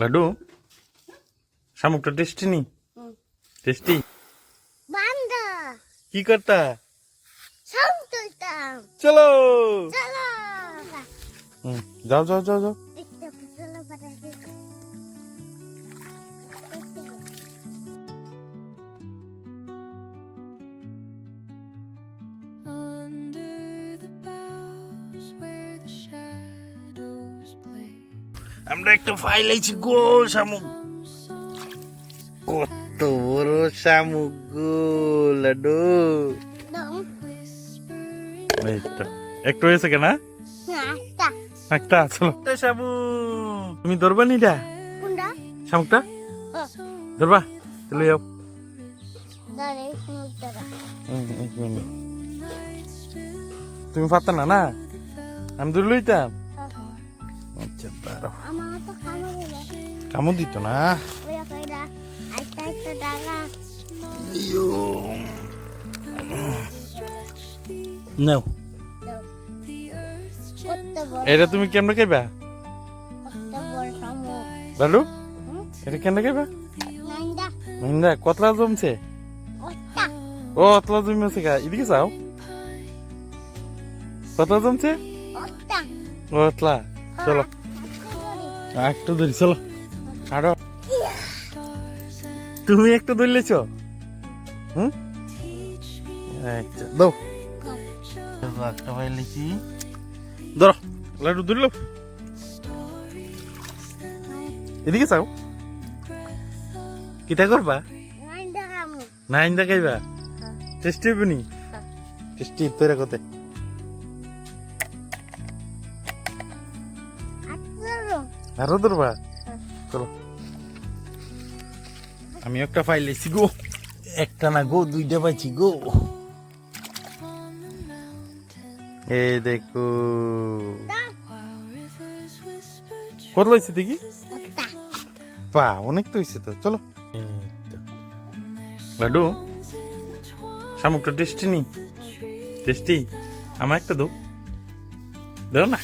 Laddu শামুকটা tasty নি? Tasty. বান্দা কি করতা? শামুক তুলতাম। চলো চলো যাও যাও যাও যাও। চলো বাড়ি। আমরা একটা ফাইল আইছি গো। শামুক, কত বড় শামুক গো লাড্ডু। এই তো একটু হয়েছে কেনা একটা। চলো শামুক, তুমি ধরবা নিটা শামুকটা? ধরবা? চলে যাও। এক মিনিট, তুমি পারতা না? না আমি ধরে লইতাম। আচ্ছা দাঁড়াও, কামড় দিত না। নাও, এটা তুমি কেমনে খাইবা লাড্ডু? এটা কেমনে খাইবা? মাইন্দা কতলা জমছে? ও অতলা জমেছে গা, এদিকে যাও। কতলা জমছে? অতলা। চলো একটু ধরি, চলো আরো। তুমি একটু ধরলেছ? আচ্ছা দাও, একটা ভাই লিখি। ধরো লাড্ডু, ধরল। এদিকে যাও। কিতা করবা? নাইন দেখাইবা? টেস্টি হইব নি? টেস্টি তৈরি করতে আরো ধরবা? চলো, আমি একটা ফাইল লেছি গো। একটা না গো, দুইটা পাইছি গো। এই দেখো কত লইছে দেখি। পা অনেক তো হয়েছে তো। চলো লাড্ডু, শামুকটা টেস্টি নি? টেস্টি। আমার একটা দাও, দাও না।